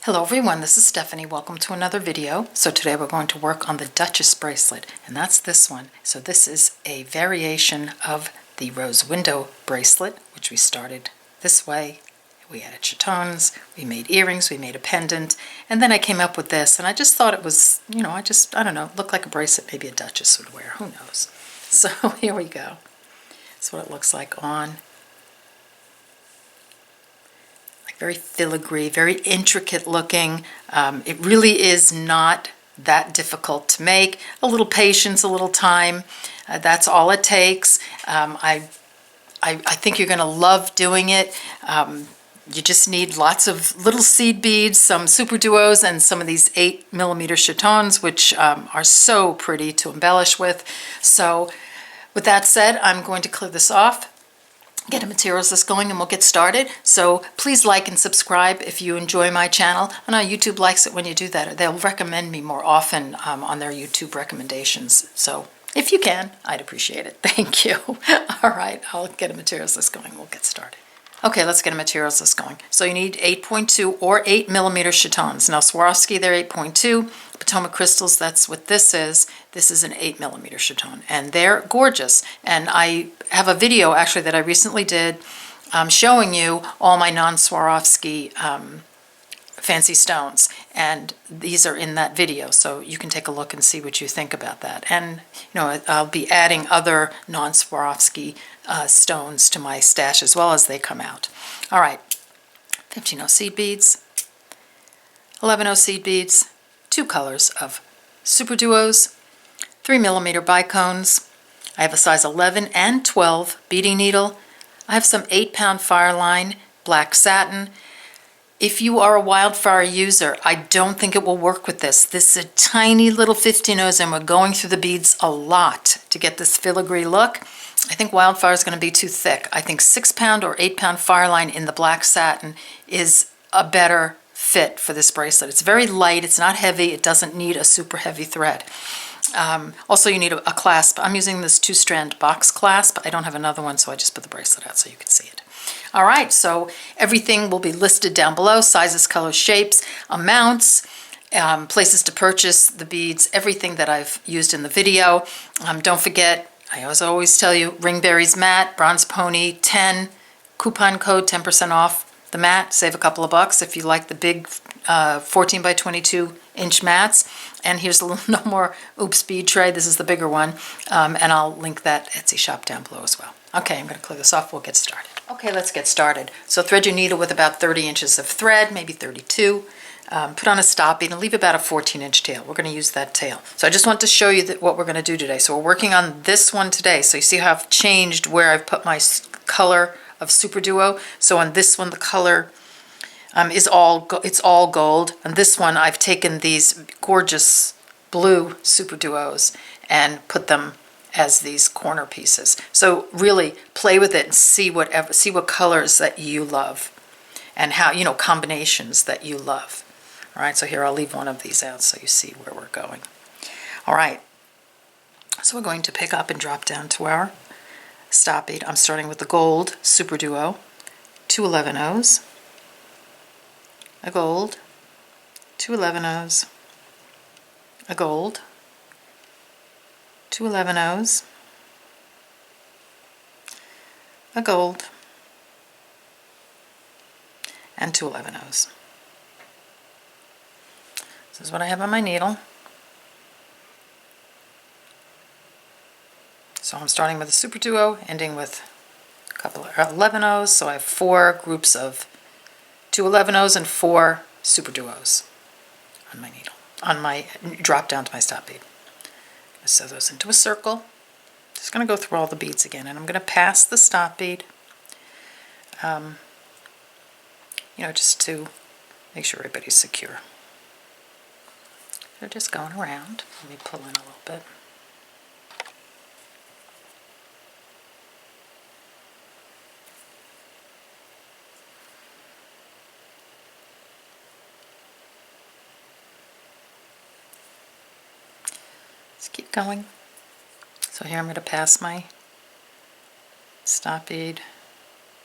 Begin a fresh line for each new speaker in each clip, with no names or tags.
Hello everyone, this is Stephanie. Welcome to another video. So today we're going to work on the Duchess bracelet, and that's this one. So this is a variation of the rose window bracelet, which we started this way. We added chatons, we made earrings, we made a pendant, and then I came up with this, and I just thought it was, I don't know, looked like a bracelet maybe a duchess would wear, who knows. So here we go. That's what it looks like on. Very filigree, very intricate looking. It really is not that difficult to make. A little patience, a little time. That's all it takes. I think you're going to love doing it. You just need lots of little seed beads, some SuperDuos, and some of these 8mm chatons, which are so pretty to embellish with. So with that said, I'm going to clear this off, get a materials list going, and we'll get started. So please like and subscribe if you enjoy my channel. I know YouTube likes it when you do that. They'll recommend me more often on their YouTube recommendations. So if you can, I'd appreciate it. Thank you. All right, I'll get a materials list going. We'll get started. Okay, let's get a materials list going. So you need 8.2 or 8mm chatons. Now Swarovski, they're 8.2. Potomac crystals, that's what this is. This is an 8mm chaton, and they're gorgeous. And I have a video actually that I recently did showing you all my non-Swarovski fancy stones, and these are in that video, so you can take a look and see what you think about that. And I'll be adding other non-Swarovski stones to my stash as well as they come out. All right, 15-0 seed beads, 11-0 seed beads, 2 colors of SuperDuos, 3mm bicones. I have a size 11 and 12 beading needle. I have some 8-pound Fireline Black Satin. If you are a Wildfire user, I don't think it will work with this. This is a tiny little 15-0s, and we're going through the beads a lot to get this filigree look. I think Wildfire is going to be too thick. I think 6-pound or 8-pound Fireline in the black satin is a better fit for this bracelet. It's very light, it's not heavy, it doesn't need a super heavy thread. Also you need a clasp. I'm using this 2-strand box clasp. I don't have another one, so I just put the bracelet out so you can see it. All right, so everything will be listed down below: sizes, colors, shapes, amounts, places to purchase the beads, everything that I've used in the video. Don't forget, I always tell you, Ringberry's matte, Bronzepony 10, coupon code 10% off the mat, save a couple of bucks if you like the big 14 by 22 inch mats. And here's a little no more oops bead tray. This is the bigger one, and I'll link that Etsy shop down below as well. Okay, I'm going to clear this off. We'll get started. Okay, let's get started. So thread your needle with about 30 inches of thread, maybe 32. Put on a stop bead and leave about a 14-inch tail. We're going to use that tail. So I just want to show you what we're going to do today. So we're working on this one today. So you see how I've changed where I've put my color of SuperDuo. So on this one, the color is all gold. On this one, I've taken these gorgeous blue SuperDuos and put them as these corner pieces. So really play with it and see what colors that you love, and how, combinations that you love. All right, so here I'll leave one of these out so you see where we're going. All right, so we're going to pick up and drop down to our stop bead. I'm starting with the gold SuperDuo, 2 11-0s, a gold, 2 11-0s, a gold, 2 11-0s, a gold, and 2 11-0s. This is what I have on my needle. So I'm starting with a SuperDuo, ending with a couple of 11-0s, so I have 4 groups of 2 11-0s and 4 SuperDuos on my needle, on my drop down to my stop bead. Sew those into a circle. Just going to go through all the beads again, and I'm going to pass the stop bead, just to make sure everybody's secure. They're just going around. Let me pull in a little bit. Keep going. So here I'm going to pass my stop bead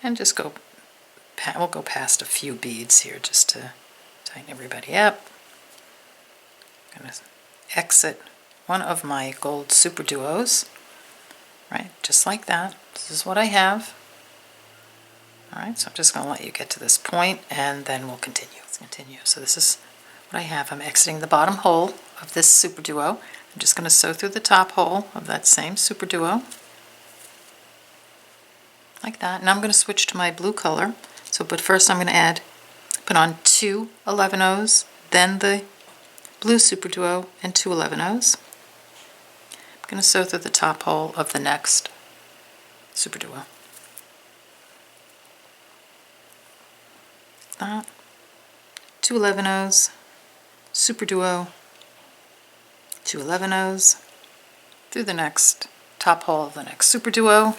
and just we'll go past a few beads here just to tighten everybody up. I'm going to exit one of my gold SuperDuos, right, just like that. This is what I have. All right, so I'm just going to let you get to this point, and then we'll continue. Let's continue. So this is what I have. I'm exiting the bottom hole of this SuperDuo. I'm just going to sew through the top hole of that same SuperDuo, like that. Now I'm going to switch to my blue color. So, but first I'm going to put on 2 11-0s, then the blue SuperDuo and 2 11-0s. I'm going to sew through the top hole of the next SuperDuo. That. 2 11-0s, SuperDuo, 2 11-0s, through the next top hole of the next SuperDuo.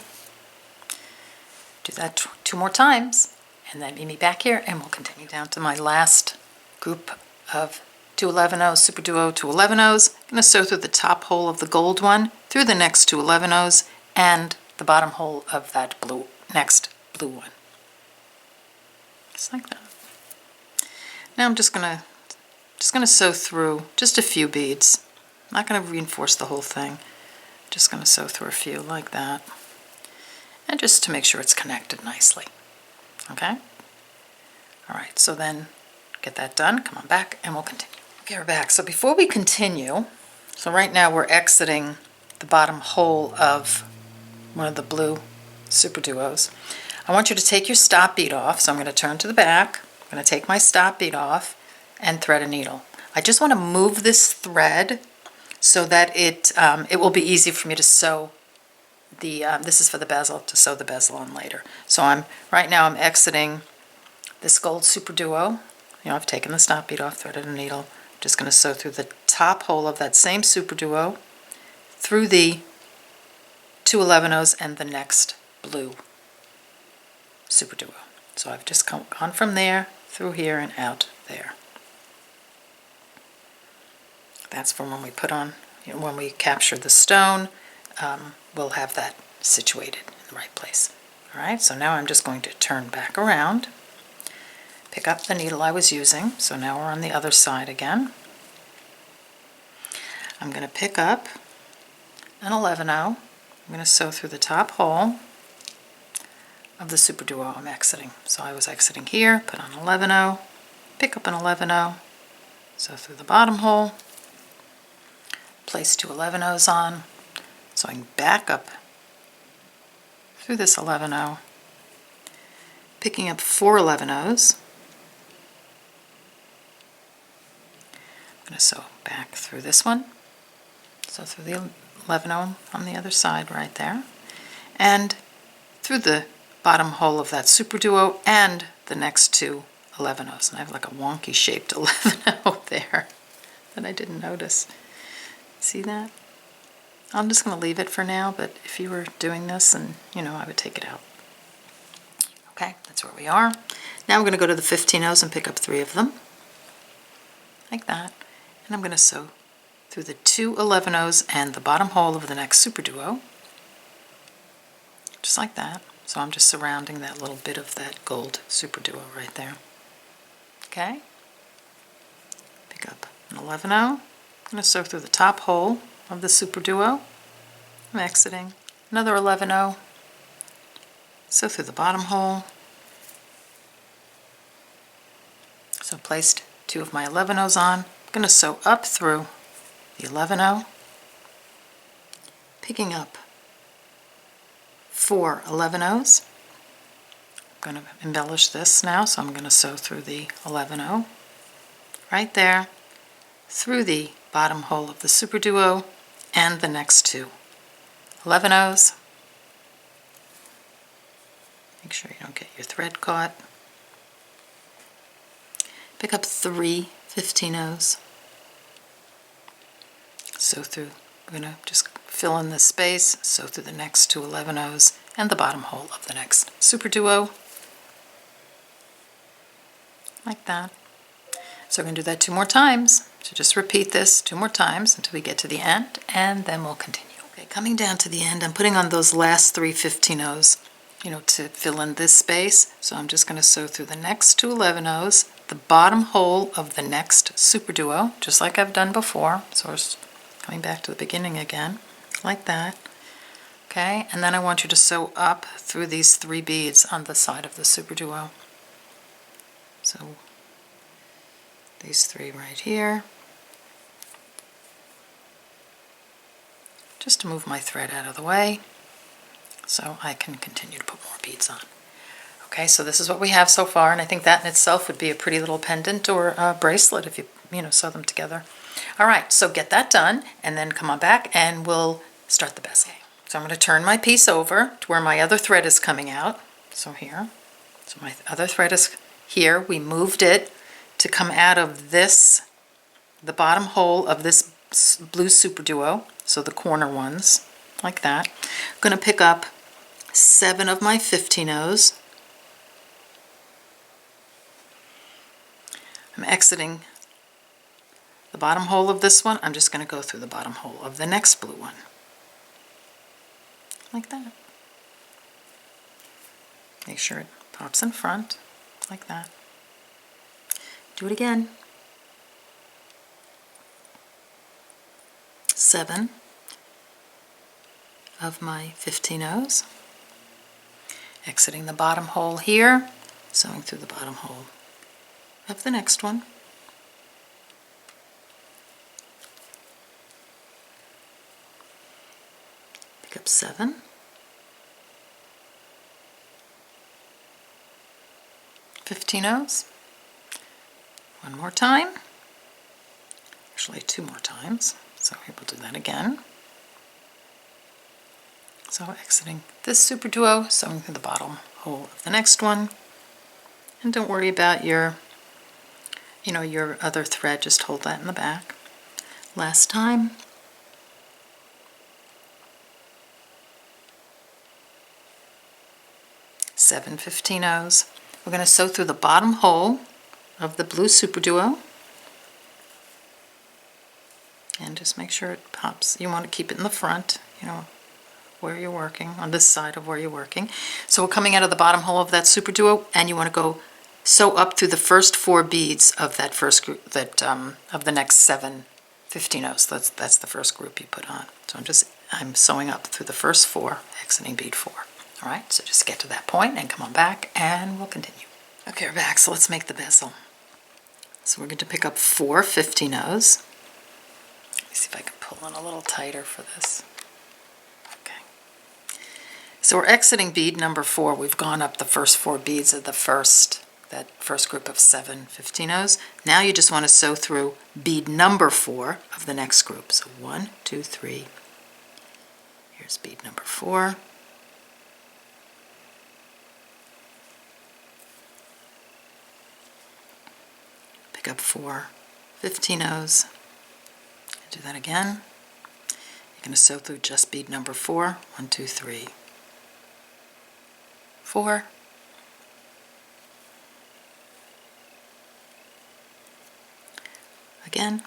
Do that 2 more times, and then meet me back here, and we'll continue down to my last group of 2 11-0s, SuperDuo, 2 11-0s. I'm going to sew through the top hole of the gold one, through the next 2 11-0s, and the bottom hole of that next blue one. Just like that. Now I'm just gonna sew through just a few beads. I'm not going to reinforce the whole thing. Just going to sew through a few like that, and just to make sure it's connected nicely. Okay? All right, so then get that done, come on back, and we'll continue. Okay, we're back. So before we continue, so right now we're exiting the bottom hole of one of the blue SuperDuos. I want you to take your stop bead off, so I'm going to turn to the back. I'm going to take my stop bead off and thread a needle. I just want to move this thread so that it will be easy for me to sew the, this is for the bezel, to sew the bezel on later. So right now I'm exiting this gold SuperDuo. I've taken the stop bead off, threaded a needle. I'm just going to sew through the top hole of that same SuperDuo, through the 2 11-0s and the next blue SuperDuo. So I've just gone from there, through here, and out there. That's for when we put on, when we capture the stone, we'll have that situated in the right place. All right, so now I'm just going to turn back around, pick up the needle I was using. So now we're on the other side again. I'm going to pick up an 11-0. I'm going to sew through the top hole of the SuperDuo I'm exiting. So I was exiting here, put on 11-0, pick up an 11-0, sew through the bottom hole, place 2 11-0s on, sewing back up through this 11-0, picking up 4 11-0s. I'm going to sew back through this one, sew through the 11-0 on the other side right there, and through the bottom hole of that SuperDuo and the next 2 11-0s. And I have like a wonky shaped 11-0 there that I didn't notice. See that? I'm just going to leave it for now, but if you were doing this, and I would take it out. Okay, that's where we are. Now I'm going to go to the 15-0s and pick up 3 of them, like that. And I'm going to sew through the 2 11-0s and the bottom hole of the next SuperDuo, just like that. So I'm just surrounding that little bit of that gold SuperDuo right there. Okay? Pick up an 11-0. I'm going to sew through the top hole of the SuperDuo. I'm exiting. Another 11-0. Sew through the bottom hole. So placed 2 of my 11-0s on. I'm going to sew up through the 11-0, picking up 4 11-0s. I'm going to embellish this now, so I'm going to sew through the 11-0 right there, through the bottom hole of the SuperDuo and the next 2 11-0s. Make sure you don't get your thread caught. Pick up 3 15-0s. Sew through, we're going to just fill in this space, sew through the next 2 11-0s and the bottom hole of the next SuperDuo, like that. So we're going to do that 2 more times. So just repeat this 2 more times until we get to the end, and then we'll continue. Okay, coming down to the end, I'm putting on those last 3 15-0s, to fill in this space. So I'm just going to sew through the next 2 11-0s, the bottom hole of the next SuperDuo, just like I've done before. So we're coming back to the beginning again, like that. Okay, and then I want you to sew up through these 3 beads on the side of the SuperDuo. So these 3 right here. Just to move my thread out of the way so I can continue to put more beads on. Okay, so this is what we have so far, and I think that in itself would be a pretty little pendant or a bracelet if you sew them together. All right, so get that done, and then come on back and we'll start the bezel. So I'm going to turn my piece over to where my other thread is coming out. So here. So my other thread is here. We moved it to come out of this, the bottom hole of this blue SuperDuo, so the corner ones, like that. I'm going to pick up 7 of my 15-ohs. I'm exiting the bottom hole of this one. I'm just going to go through the bottom hole of the next blue one. Like that. Make sure it pops in front, like that. Do it again. 7 of my 15-ohs. Exiting the bottom hole here, sewing through the bottom hole of the next one. Pick up 7. 15-ohs. One more time. Actually 2 more times. So we will do that again. So exiting this SuperDuo, sewing through the bottom hole of the next one. And don't worry about your other thread, just hold that in the back. Last time. Seven 15-ohs. We're going to sew through the bottom hole of the blue SuperDuo. And just make sure it pops. You want to keep it in the front, where you're working, on this side of where you're working. So we're coming out of the bottom hole of that SuperDuo, and you want to go sew up through the first 4 beads of that first group, of the next 7 15-ohs. That's the first group you put on. So I'm sewing up through the first 4, exiting bead 4. All right, so just get to that point and come on back and we'll continue. Okay, we're back, so let's make the bezel. So we're going to pick up 4 15-ohs. Let me see if I can pull in a little tighter for this. Okay. So we're exiting bead number 4. We've gone up the first 4 beads of that first group of 7 15-ohs. Now you just want to sew through bead number 4 of the next group. So 1, 2, 3. Here's bead number 4. Pick up 4 15-ohs. Do that again. You're going to sew through just bead number 4. 1, 2, 3, 4. Again,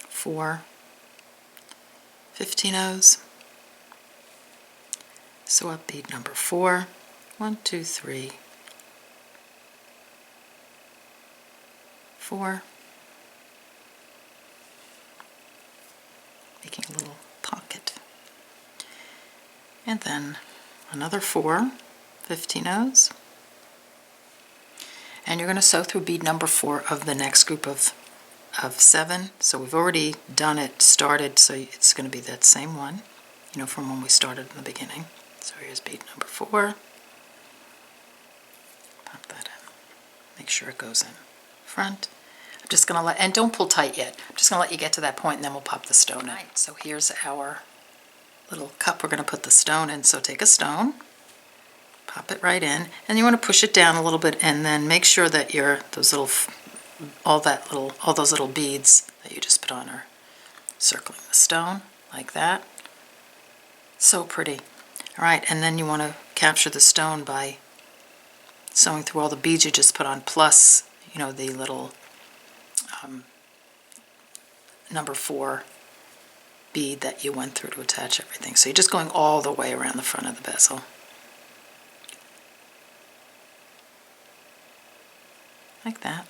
4 15-ohs. Sew up bead number 4. 1, 2, 3, 4. Making a little pocket. And then another 4 15-ohs. And you're going to sew through bead number 4 of the next group of 7. So we've already done it, started, so it's going to be that same one, from when we started in the beginning. So here's bead number 4. Pop that in. Make sure it goes in front. I'm just going to and don't pull tight yet. I'm just going to let you get to that point and then we'll pop the stone in. Right, so here's our little cup we're going to put the stone in. So take a stone, pop it right in, and you want to push it down a little bit and then make sure that all those little beads that you just put on are circling the stone like that. So pretty. All right, and then you want to capture the stone by sewing through all the beads you just put on, plus the little number 4 bead that you went through to attach everything. So you're just going all the way around the front of the bezel. like that.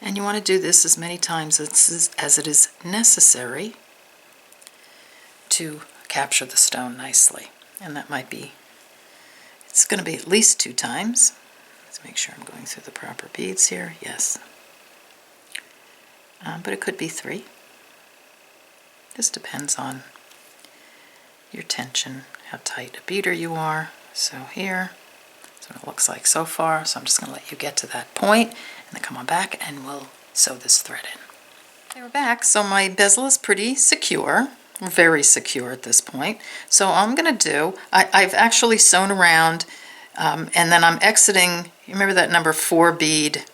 And you want to do this as many times as it is necessary to capture the stone nicely. And that might be, it's going to be at least 2 times. Let's make sure I'm going through the proper beads here. Yes. But it could be 3. This depends on your tension, how tight a beater you are. So here, that's what it looks like so far. So I'm just going to let you get to that point, and then come on back and we'll sew this thread in. Okay, we're back. So my bezel is pretty secure, very secure at this point. So all I'm going to do, I've actually sewn around, and then I'm exiting. You remember that number 4 bead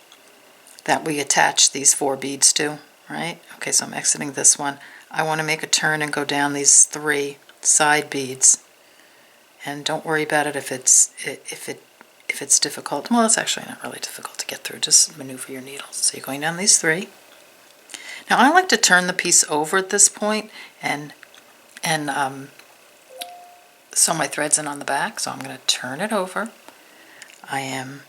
that we attached these 4 beads to, right? Okay, so I'm exiting this one. I want to make a turn and go down these 3 side beads, and don't worry about it if it's difficult. Well, it's actually not really difficult to get through. Just maneuver your needles. So you're going down these 3. Now I like to turn the piece over at this point and sew my threads in on the back. So I'm going to turn it over. I've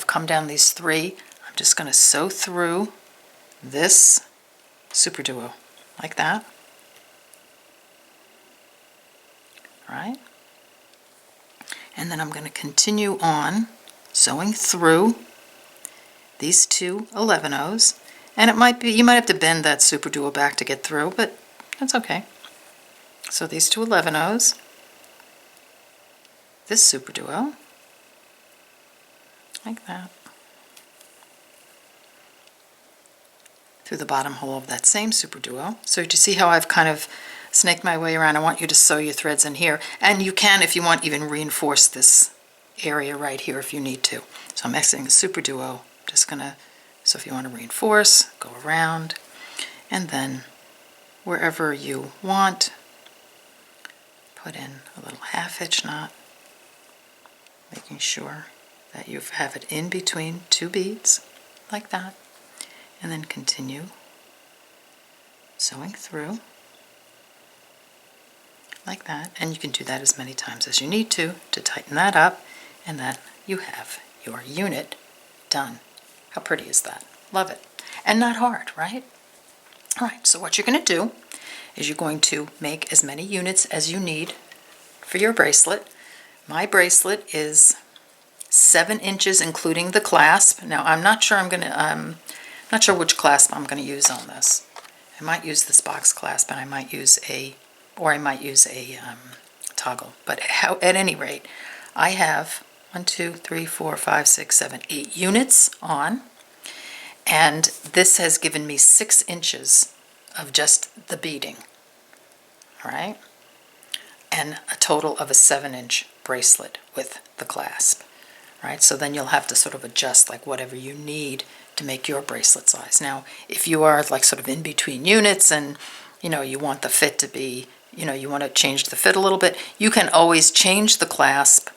come down these 3. I'm just going to sew through this SuperDuo like that. All right. And then I'm going to continue on sewing through these 2 11-ohs. And it might be, you might have to bend that SuperDuo back to get through, but that's okay. So these 2 11-ohs, this SuperDuo, like that, through the bottom hole of that same SuperDuo. So do you see how I've kind of snaked my way around? I want you to sew your threads in here, and you can, if you want, even reinforce this area right here if you need to. So I'm exiting the SuperDuo, just gonna, so if you want to reinforce, go around, and then wherever you want, put in a little half-hitch knot, making sure that you have it in between 2 beads, like that, and then continue sewing through like that. And you can do that as many times as you need to tighten that up, and then you have your unit done. How pretty is that? Love it. And not hard, right? All right, so what you're going to do is you're going to make as many units as you need for your bracelet. My bracelet is 7 inches, including the clasp. Now, I'm not sure not sure which clasp I'm going to use on this. I might use this box clasp, and I might use a toggle. But at any rate, I have 1, 2, 3, 4, 5, 6, 7, 8 units on, and this has given me 6 inches of just the beading. All right, and a total of a 7-inch bracelet with the clasp. Right, so then you'll have to sort of adjust like whatever you need to make your bracelet size. Now, if you are like sort of in between units and you want the fit to be, you want to change the fit a little bit, you can always change the clasp,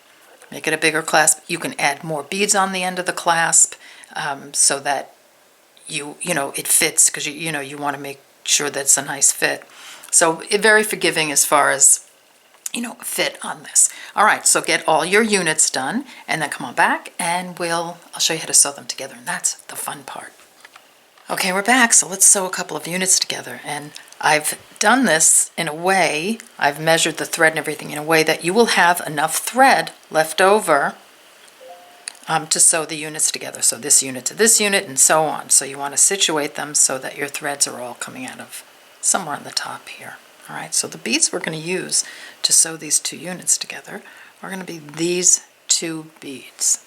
make it a bigger clasp. You can add more beads on the end of the clasp so that it fits, because you want to make sure that it's a nice fit. So very forgiving as far as fit on this. All right, so get all your units done, and then come on back and I'll show you how to sew them together, and that's the fun part. Okay, we're back, so let's sew a couple of units together, and I've done this in a way, I've measured the thread and everything in a way that you will have enough thread left over to sew the units together. So this unit to this unit and so on. So you want to situate them so that your threads are all coming out of somewhere on the top here. All right, so the beads we're going to use to sew these 2 units together are going to be these 2 beads.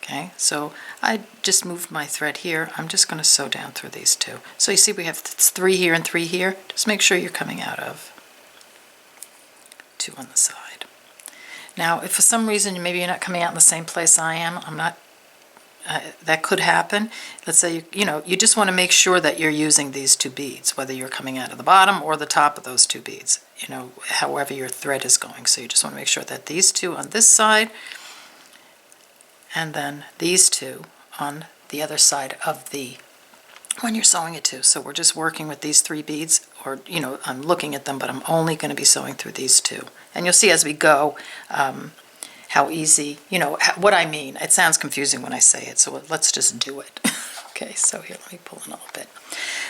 Okay, so I just moved my thread here. I'm just going to sew down through these 2. So you see we have 3 here and 3 here. Just make sure you're coming out of 2 on the side. Now, if for some reason maybe you're not coming out in the same place I am, that could happen. Let's say you just want to make sure that you're using these 2 beads, whether you're coming out of the bottom or the top of those 2 beads, however your thread is going. So you just want to make sure that these 2 on this side, and then these 2 on the other side of the when you're sewing it too. So we're just working with these 3 beads, or, you know, I'm looking at them, but I'm only going to be sewing through these 2. And you'll see as we go how easy, you know, what I mean. It sounds confusing when I say it, so let's just do it. Okay, so here, let me pull in a little bit.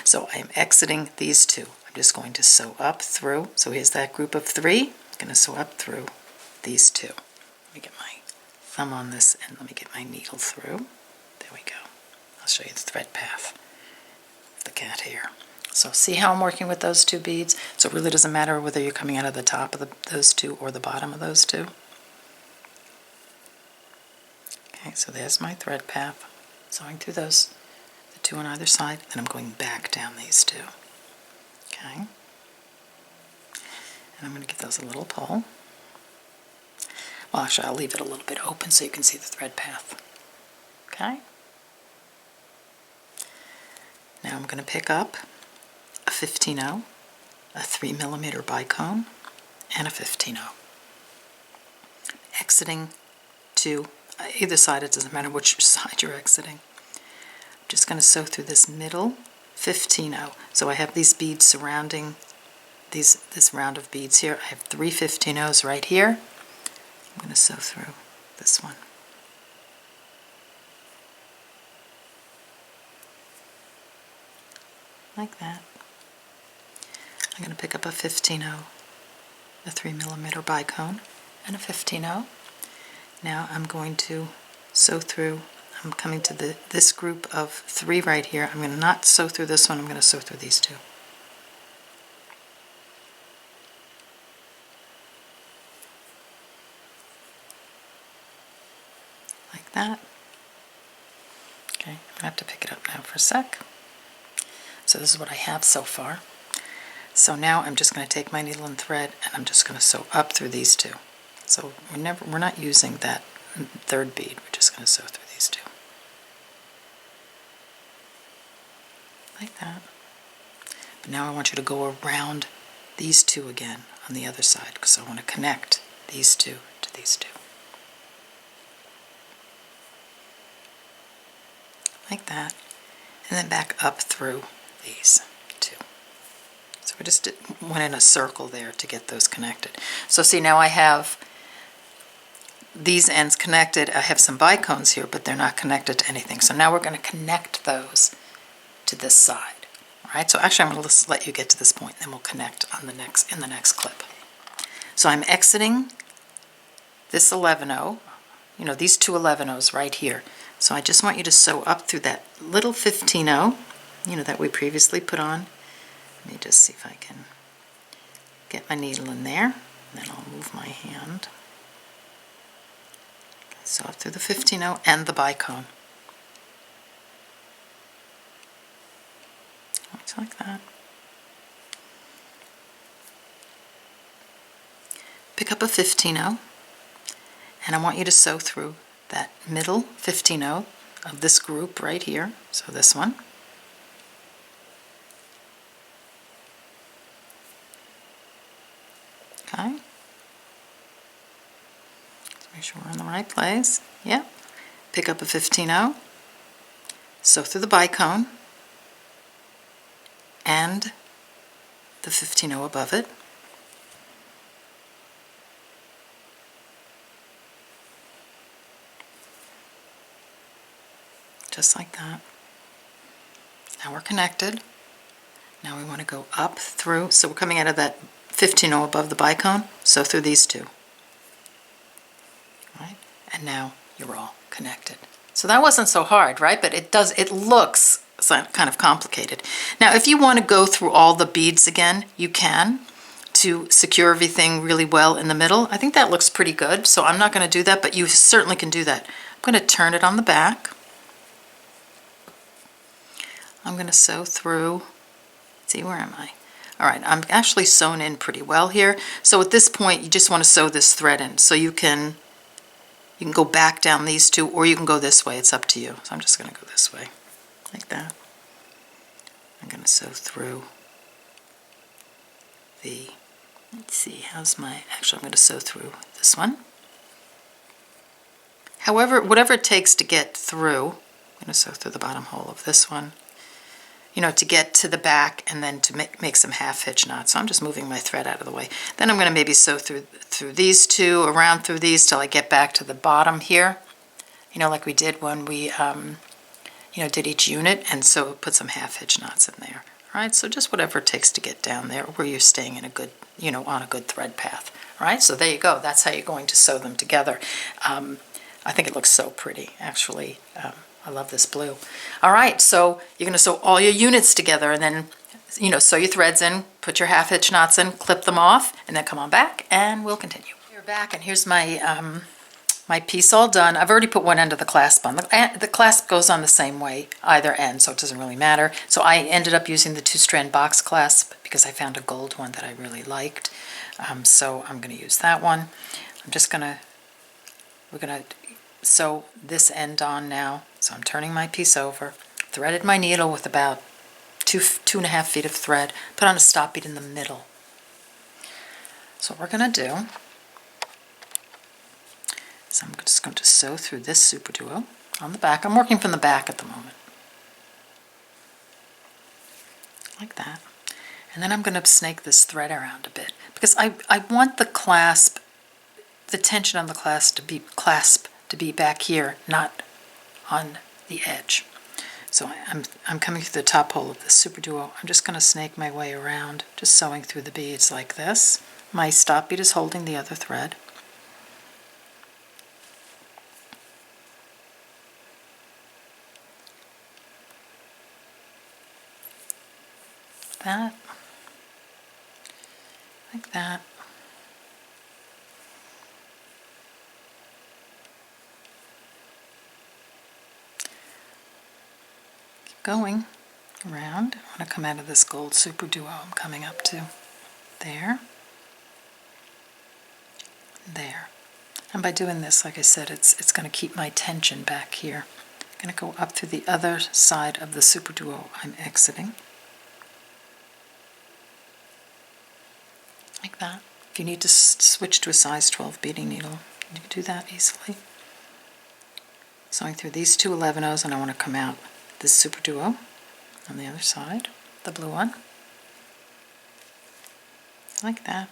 So I'm exiting these 2. I'm just going to sew up through. So here's that group of 3. I'm going to sew up through these 2. Let me get my thumb on this and let me get my needle through. There we go. I'll show you the thread path of the cat hair. So see how I'm working with those 2 beads? So it really doesn't matter whether you're coming out of the top of those 2 or the bottom of those 2. Okay, so there's my thread path. Sewing through those, the 2 on either side, then I'm going back down these 2. Okay. And I'm going to give those a little pull. Well, actually, I'll leave it a little bit open so you can see the thread path. Okay. Now I'm going to pick up a 15-0, a 3mm bicone, and a 15-0. Exiting to either side, it doesn't matter which side you're exiting. I'm just going to sew through this middle 15-0. So I have these beads surrounding this round of beads here. I have 3 15-0s right here. I'm going to sew through this one. Like that. I'm going to pick up a 15-0, a 3mm bicone, and a 15-0. Now I'm going to sew through, I'm coming to this group of 3 right here. I'm going to not sew through this one, I'm going to sew through these 2. Like that. Okay, I'm going to have to pick it up now for a sec. So this is what I have so far. So now I'm just going to take my needle and thread and I'm just going to sew up through these 2. So we're not using that 3rd bead, we're just going to sew through these 2. Like that. But now I want you to go around these 2 again on the other side because I want to connect these 2 to these 2. Like that. And then back up through these 2. So we just went in a circle there to get those connected. So see, now I have these ends connected. I have some bicones here, but they're not connected to anything. So now we're going to connect those to this side. All right, so actually I'm going to let you get to this point, and then we'll connect on the next clip. So I'm exiting this 11-0, you know, these 2 11-0s right here. So I just want you to sew up through that little 15-0, you know, that we previously put on. Let me just see if I can get my needle in there, and then I'll move my hand. Sew up through the 15-0 and the bicone. Just like that. Pick up a 15-0, and I want you to sew through that middle 15-0 of this group right here. So this one. Okay. Make sure we're in the right place. Yep. Pick up a 15-0, sew through the bicone and the 15-0 above it. Just like that. Now we're connected. Now we want to go up through, so we're coming out of that 15-0 above the bicone, sew through these 2. Right? And now you're all connected. So that wasn't so hard, right? But it looks kind of complicated. Now if you want to go through all the beads again, you can, to secure everything really well in the middle. I think that looks pretty good, so I'm not going to do that, but you certainly can do that. I'm going to turn it on the back. I'm going to sew through, see, where am I? All right, I'm actually sewn in pretty well here. So at this point, you just want to sew this thread in. So you can go back down these 2, or you can go this way. It's up to you. So I'm just going to go this way, like that. I'm going to sew through the, let's see, actually I'm going to sew through this one. However, whatever it takes to get through, I'm going to sew through the bottom hole of this one. to get to the back and then to make some half hitch knots. So I'm just moving my thread out of the way. Then I'm going to maybe sew through these two, around through these till I get back to the bottom here, like we did when we did each unit, and so put some half hitch knots in there. All right, so just whatever it takes to get down there where you're staying in a good, on a good thread path. All right, so there you go. That's how you're going to sew them together. I think it looks so pretty, actually. I love this blue. All right, so you're going to sew all your units together, and then, sew your threads in, put your half hitch knots in, clip them off, and then come on back, and we'll continue. You're back, and here's my my piece all done. I've already put one end of the clasp on. The clasp goes on the same way, either end, so it doesn't really matter. So I ended up using the 2-strand box clasp because I found a gold one that I really liked. So I'm going to use that one. We're going to sew this end on now. So I'm turning my piece over, threaded my needle with about 2.5 feet of thread, put on a stop bead in the middle. So what we're going to do, so I'm just going to sew through this SuperDuo on the back. I'm working from the back at the moment. Like that. And then I'm going to snake this thread around a bit because I want the clasp, the tension on the clasp to be back here, not on the edge. So I'm coming through the top hole of the SuperDuo. I'm just going to snake my way around, just sewing through the beads like this. My stop bead is holding the other thread. That, like that. Keep going around. I want to come out of this gold SuperDuo I'm coming up to. There. There. And by doing this, like I said, it's going to keep my tension back here. I'm going to go up through the other side of the SuperDuo I'm exiting. Like that. If you need to switch to a size 12 beading needle, you can do that easily. Sewing through these two 11-0s, and I want to come out this SuperDuo on the other side, the blue one. Like that.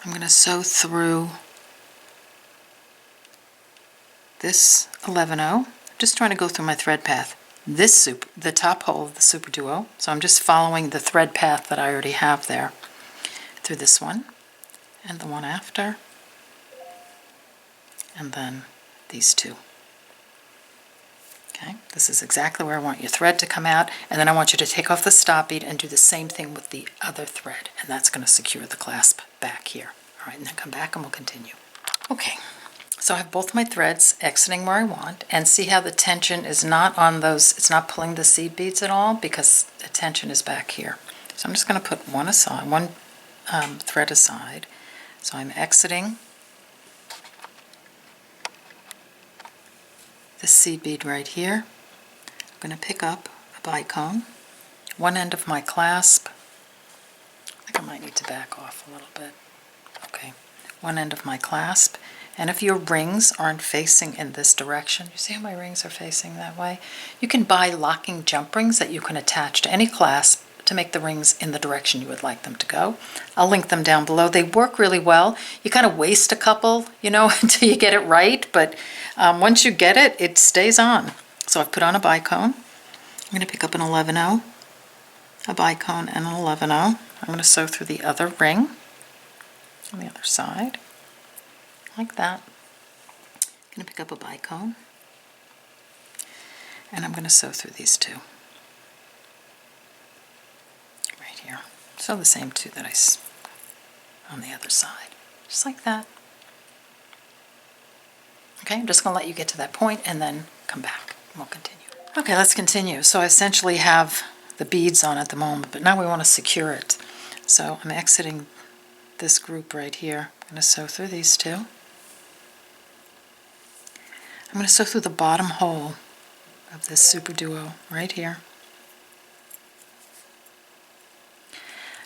I'm going to sew through this 11-0. Just trying to go through my thread path. The top hole of the SuperDuo, so I'm just following the thread path that I already have there. Through this one, and the one after, and then these two. Okay, this is exactly where I want your thread to come out, and then I want you to take off the stop bead and do the same thing with the other thread, and that's going to secure the clasp back here. All right, and then come back and we'll continue. Okay, so I have both my threads exiting where I want, and see how the tension is not on those, it's not pulling the seed beads at all because the tension is back here. So I'm just going to put one aside, one thread aside. So I'm exiting this seed bead right here. I'm going to pick up a bicone, one end of my clasp. I think I might need to back off a little bit. Okay, one end of my clasp. And if your rings aren't facing in this direction, you see how my rings are facing that way? You can buy locking jump rings that you can attach to any clasp to make the rings in the direction you would like them to go. I'll link them down below. They work really well. You kind of waste a couple, until you get it right, but once you get it, it stays on. So I've put on a bicone. I'm going to pick up an 11-0, a bicone, and an 11-0. I'm going to sew through the other ring on the other side, like that. I'm going to pick up a bicone, and I'm going to sew through these two. Here. So the same two that I on the other side, just like that. Okay, I'm just going to let you get to that point and then come back and we'll continue. Okay, let's continue. So I essentially have the beads on at the moment, but now we want to secure it. So I'm exiting this group right here. I'm going to sew through these two. I'm going to sew through the bottom hole of this SuperDuo right here.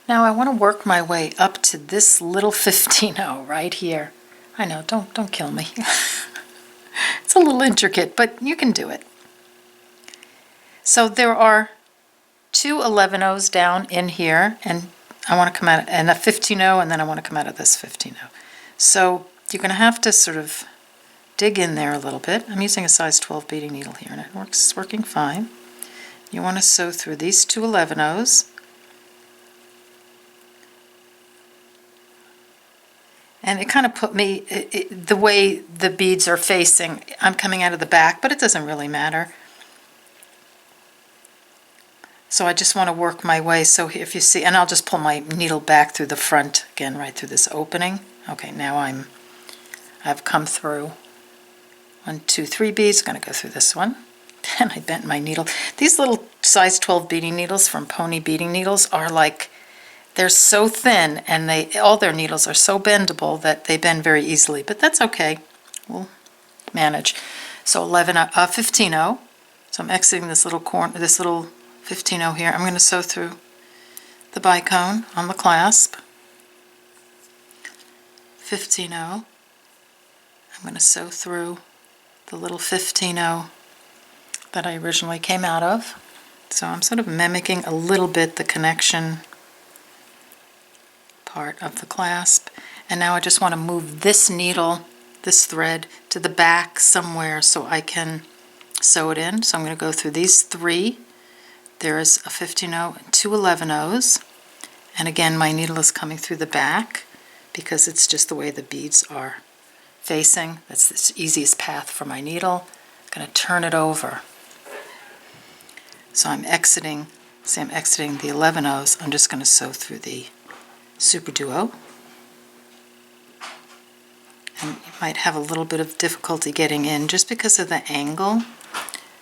Now I want to work my way up to this little 15-0 right here. I know, don't kill me. It's a little intricate, but you can do it. So there are two 11-0s down in here, and I want to come out, and a 15-0, and then I want to come out of this 15-0. So you're going to have to sort of dig in there a little bit. I'm using a size 12 beading needle here, and it's working fine. You want to sew through these two 11-0s. And it kind of put me, the way the beads are facing, I'm coming out of the back, but it doesn't really matter. So I just want to work my way. So if you see, and I'll just pull my needle back through the front again, right through this opening. Okay, now I've come through 1, 2, 3 beads. I'm going to go through this one. And I bent my needle. These little size 12 beading needles from Pony Beading Needles are like, they're so thin, and all their needles are so bendable that they bend very easily. But that's okay. We'll manage. So 15-0. So I'm exiting this little corner, this little 15-0 here. I'm going to sew through the bicone on the clasp. 15-0. I'm going to sew through the little 15-0 that I originally came out of. So I'm sort of mimicking a little bit the connection part of the clasp. And now I just want to move this needle, this thread, to the back somewhere so I can sew it in. So I'm going to go through these 3. There is a 15-0 and 2 11-0s, and again my needle is coming through the back because it's just the way the beads are facing. That's the easiest path for my needle. I'm going to turn it over. So I'm exiting, see I'm exiting the 11-0s. I'm just going to sew through the SuperDuo. And you might have a little bit of difficulty getting in just because of the angle.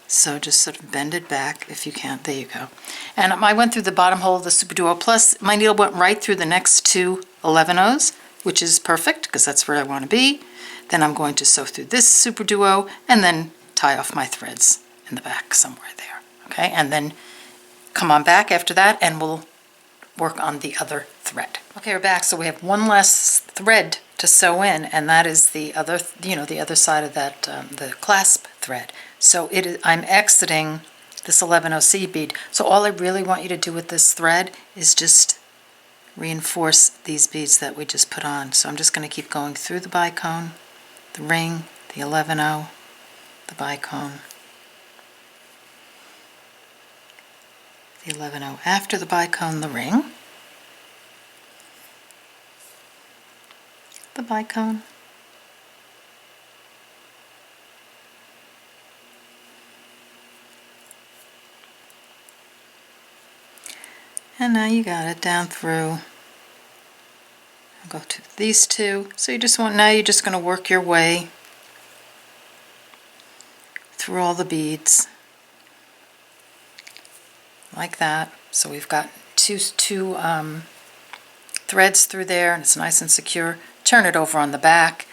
So just sort of bend it back if you can. There you go. And I went through the bottom hole of the SuperDuo, plus my needle went right through the next 2 11-0s, which is perfect because that's where I want to be. Then I'm going to sew through this SuperDuo and then tie off my threads in the back somewhere there. Okay, and then come on back after that and we'll work on the other thread. Okay, we're back. So we have one less thread to sew in, and that is the other, the other side of that, the clasp thread. So I'm exiting this 11-0 seed bead. So all I really want you to do with this thread is just reinforce these beads that we just put on. So I'm just going to keep going through the bicone, the ring, the 11-0, the bicone, the 11-0 after the bicone, the ring, the bicone, and now you got it down through. I'll go to these 2. So you just want, now you're just going to work your way through all the beads like that. So we've got two threads through there, and it's nice and secure. Turn it over on the back,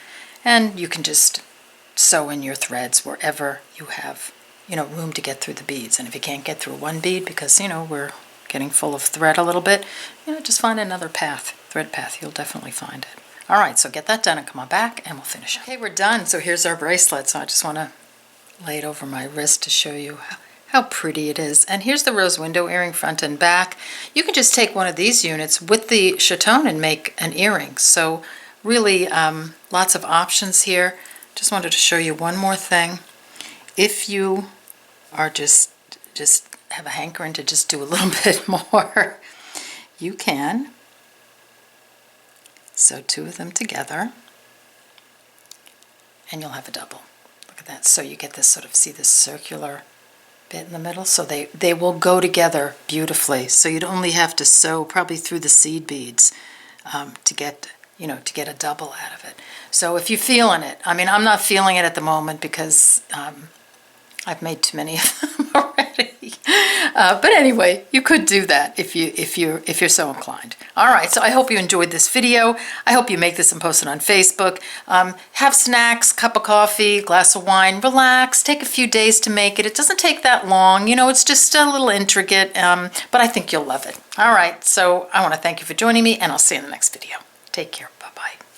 and you can just sew in your threads wherever you have, room to get through the beads. And if you can't get through one bead because, we're getting full of thread a little bit, just find another path, thread path. You'll definitely find it. All right, so get that done and come on back and we'll finish up. Okay, we're done. So here's our bracelet. So I just want to lay it over my wrist to show you how pretty it is. And here's the rose window earring front and back. You can just take one of these units with the chaton and make an earring. So really lots of options here. Just wanted to show you one more thing. If you are just have a hankering to just do a little bit more, you can sew 2 of them together and you'll have a double. Look at that. So you get this sort of, see this circular bit in the middle? So they will go together beautifully. So you'd only have to sew probably through the seed beads to get a double out of it. So if you're feeling it, I mean, I'm not feeling it at the moment because I've made too many of them already. But anyway, you could do that if you're so inclined. All right, so I hope you enjoyed this video. I hope you make this and post it on Facebook. Have snacks, cup of coffee, glass of wine, relax, take a few days to make it. It doesn't take that long. It's just a little intricate, but I think you'll love it. All right, so I want to thank you for joining me, and I'll see you in the next video. Take care. Bye-bye.